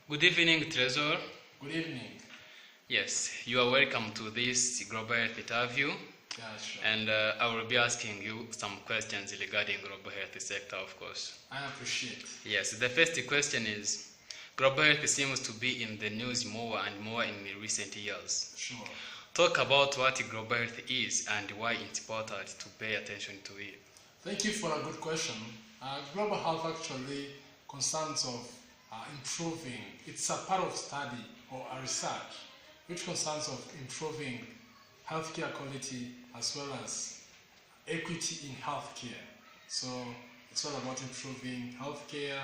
Good evening, Tresor. Good evening. Yes, you are welcome to this global health interview. Yeah, sure. And I will be asking you some questions regarding global health sector, of course. I appreciate. Yes, the first question is, global health seems to be in the news more and more in recent years. Sure. Talk about what global health is and why it's important to pay attention to it. Thank you for a good question. Global health actually concerns of improving. It's a part of study or a research which concerns of improving healthcare quality as well as equity in healthcare. So it's all about improving healthcare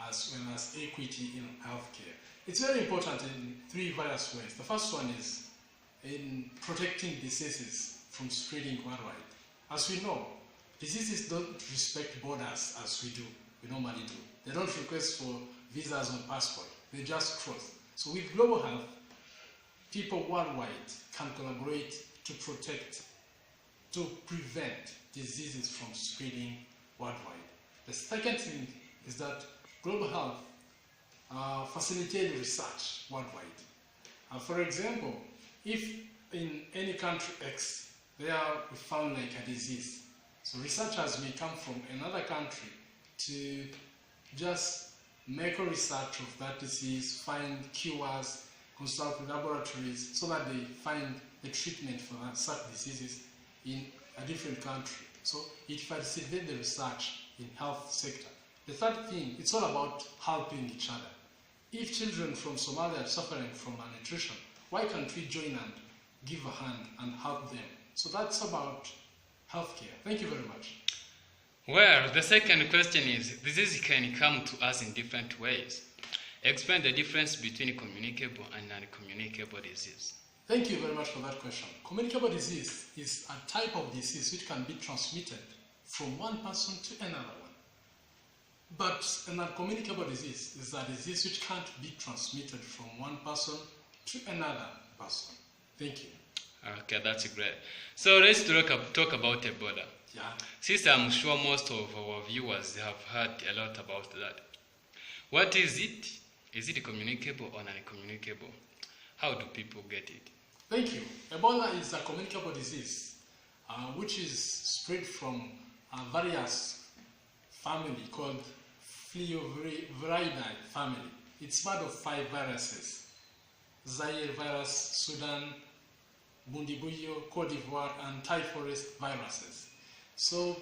as well as equity in healthcare. It's very important in three various ways. The first one is in protecting diseases from spreading worldwide. As we know, diseases don't respect borders as we normally do. They don't request for visas or passport. They just cross. So with global health, people worldwide can collaborate to protect, to prevent diseases from spreading worldwide. The second thing is that global health facilitates research worldwide. For example, if in any country X, there we found like a disease, so researchers may come from another country to just make a research of that disease, find cures, consult with laboratories so that they find the treatment for such diseases in a different country. So it facilitates the research in health sector. The third thing, it's all about helping each other. If children from Somalia are suffering from malnutrition, why can't we join and give a hand and help them? So that's about healthcare. Thank you very much. Well, the second question is, disease can come to us in different ways. Explain the difference between communicable and non-communicable disease. Thank you very much for that question. Communicable disease is a type of disease which can be transmitted from one person to another one. But a non-communicable disease is a disease which can't be transmitted from one person to another person. Thank you. Okay, that's great. So let's talk about Ebola. Yeah. Since I'm sure most of our viewers have heard a lot about that. What is it? Is it communicable or non-communicable? How do people get it? Thank you. Ebola is a communicable disease which is spread from a various family called Flioviridae family. It's made of 5 viruses: Zaire virus, Sudan, Bundibuyo, Cote d'Ivoire, and Thai forest viruses. So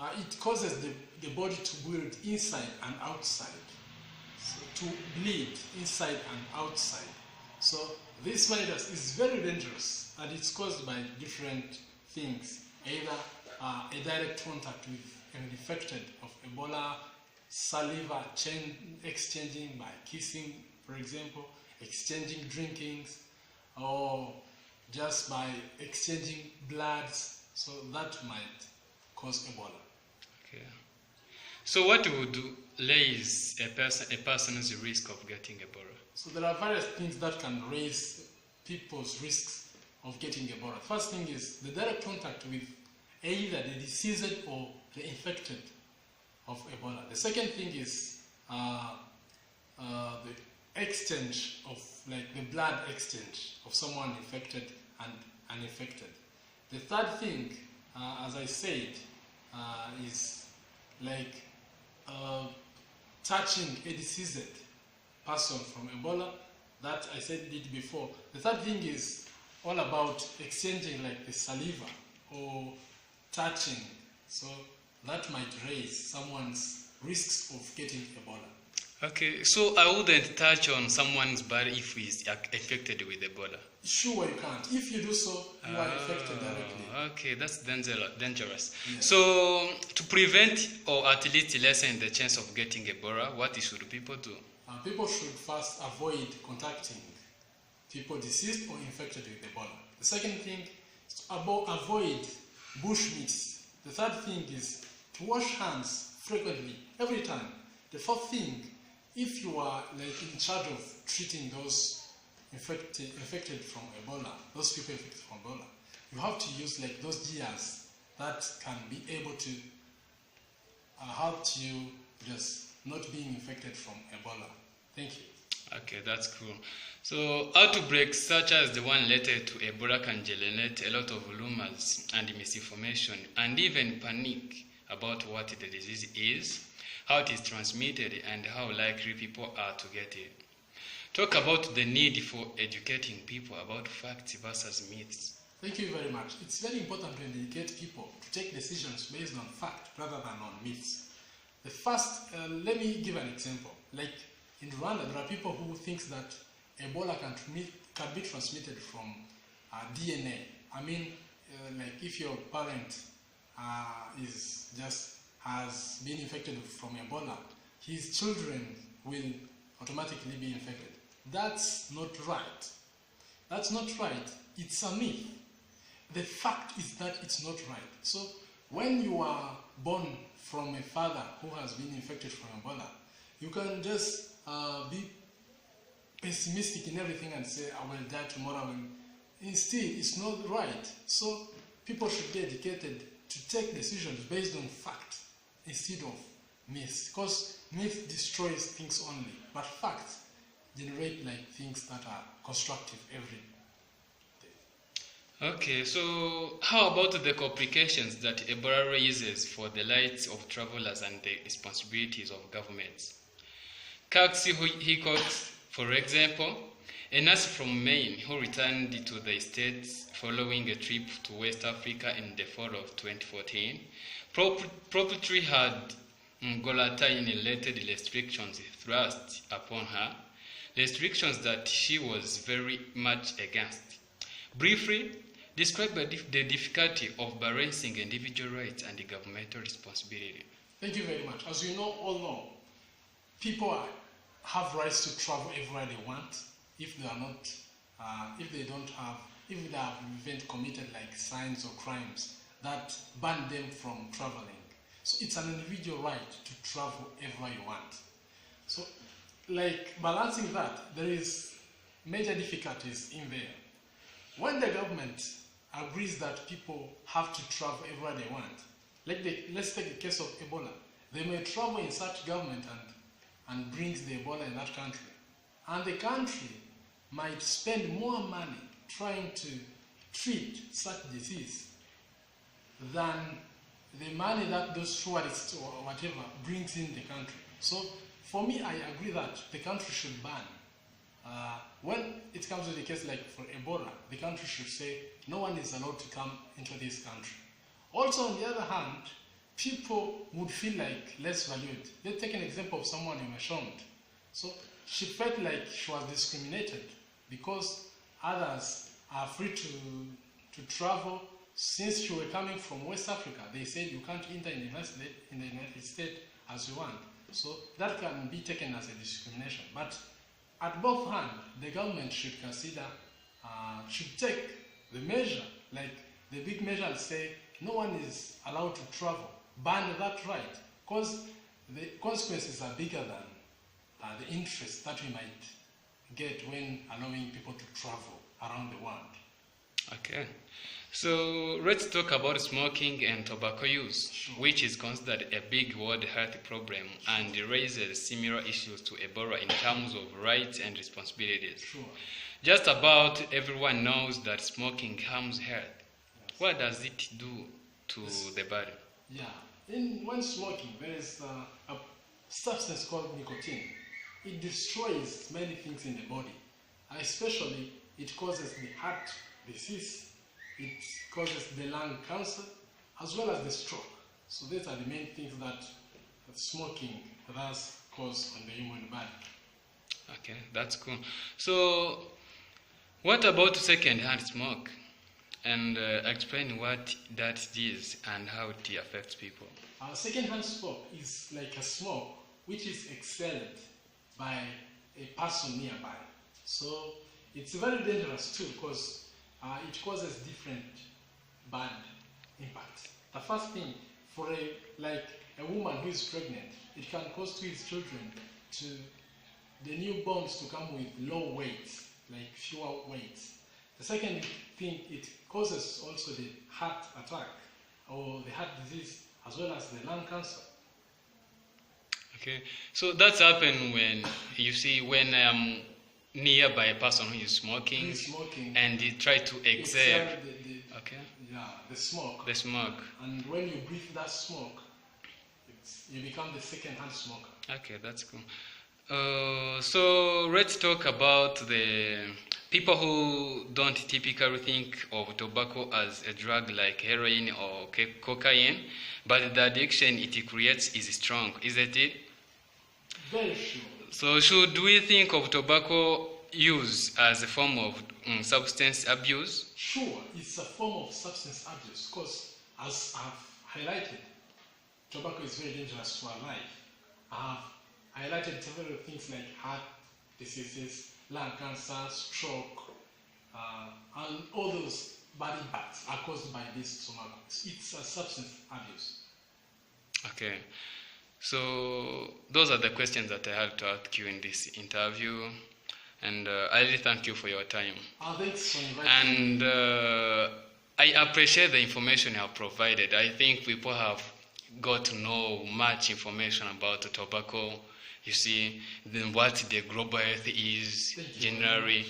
it causes the body to bleed inside and outside, so to bleed inside and outside. So this virus is very dangerous and it's caused by different things, either a direct contact with an infected of Ebola, saliva exchanging by kissing, for example, exchanging drinkings, or just by exchanging bloods, so that might cause Ebola. Okay. So what would raise a person's risk of getting Ebola? So there are various things that can raise people's risks of getting Ebola. First thing is the direct contact with either the deceased or the infected of Ebola. The second thing is the exchange of, like the blood exchange of someone infected and uninfected. The third thing, as I said, is like touching a deceased person from Ebola, that I said it before. The third thing is all about exchanging like the saliva or touching, so that might raise someone's risks of getting Ebola. Okay, so I wouldn't touch on someone's body if he's affected with Ebola? Sure, you can't. If you do so, you are infected directly. Okay, that's dangerous. Yes. So, to prevent or at least lessen the chance of getting Ebola, what should people do? People should first avoid contacting people deceased or infected with Ebola. The second thing is to avoid bush meats. The third thing is to wash hands frequently, every time. The fourth thing, if you are like in charge of treating those infected from Ebola, those people infected from Ebola, you have to use like those gears that can be able to help you just not being infected from Ebola. Thank you. Okay, that's cool. So outbreaks such as the one related to Ebola can generate a lot of rumors and misinformation and even panic about what the disease is, how it is transmitted, and how likely people are to get it. Talk about the need for educating people about facts versus myths. Thank you very much. It's very important to educate people to take decisions based on fact rather than on myths. The first, let me give an example. Like in Rwanda, there are people who think that Ebola can be transmitted from DNA. I mean, like if your parent has been infected from Ebola, his children will automatically be infected. That's not right. That's not right. It's a myth. The fact is that it's not right. So when you are born from a father who has been infected from Ebola, you can just be pessimistic in everything and say, I will die tomorrow. Instead, it's not right. So people should be educated to take decisions based on fact instead of myth. Because myth destroys things only, but facts generate like things that are constructive every day. Okay, so how about the complications that Ebola raises for the rights of travelers and the responsibilities of governments? Kaxi Hickox, for example, a nurse from Maine who returned to the States following a trip to West Africa in the fall of 2014, probably had quarantine-related restrictions thrust upon her, restrictions that she was very much against. Briefly, describe the difficulty of balancing individual rights and the governmental responsibility. Thank you very much. As you all know, people have rights to travel everywhere they want if they are not, if they have even committed like signs or crimes that ban them from traveling. So it's an individual right to travel everywhere you want. So, like balancing that, there is major difficulties in there. When the government agrees that people have to travel everywhere they want, let's take the case of Ebola. They may travel in such government and brings the Ebola in that country. And the country might spend more money trying to treat such disease than the money that those tourists or whatever brings in the country. So for me, I agree that the country should ban. When it comes to the case like for Ebola, the country should say no one is allowed to come into this country. Also, on the other hand, people would feel like less valued. Let's take an example of someone you mentioned. So she felt like she was discriminated because others are free to travel. Since you were coming from West Africa, they said you can't enter in the United States as you want. So that can be taken as a discrimination. But at both hands, the government should consider, should take the measure, like the big measure say, no one is allowed to travel. Ban that right, because the consequences are bigger than the interest that we might get when allowing people to travel around the world. Okay, so let's talk about smoking and tobacco use, Sure. which is considered a big world health problem and raises similar issues to Ebola in terms of rights and responsibilities. Sure. Just about everyone knows that smoking harms health. Yes. What does it do to the body? Yeah. When smoking, there is a substance called nicotine. It destroys many things in the body. Especially, it causes the heart disease, it causes the lung cancer, as well as the stroke. So these are the main things that smoking does cause on the human body. Okay, that's cool. So, what about second-hand smoke? And explain what that is and how it affects people. Second-hand smoke is like a smoke which is exhaled by a person nearby. So it's very dangerous too because it causes different bad impacts. The first thing, for a woman who is pregnant, it can cause to his children the newborns to come with low weights, like fewer weights. The second thing, it causes also the heart attack or the heart disease as well as the lung cancer. Okay, so that's happened when you see when nearby a person who is smoking, and he try to exhale. Okay. Yeah, the smoke. The smoke. And when you breathe that smoke, you become the second-hand smoker. Okay, that's cool. So let's talk about the people who don't typically think of tobacco as a drug like heroin or cocaine, but the addiction it creates is strong, isn't it? Very sure. So should we think of tobacco use as a form of substance abuse? Sure, it's a form of substance abuse because, as I've highlighted, tobacco is very dangerous to our life. I've highlighted several things like heart diseases, lung cancer, stroke, and all those bad impacts are caused by this tobacco. It's a substance abuse. Okay. So those are the questions that I had to ask you in this interview, and I really thank you for your time. Thanks for inviting me. And I appreciate the information you have provided. I think people have got to know much information about tobacco. You see, then what the global health is generally.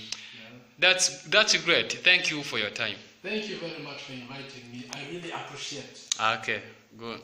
Yeah. That's great. Thank you for your time. Thank you very much for inviting me. I really appreciate it. Okay, good.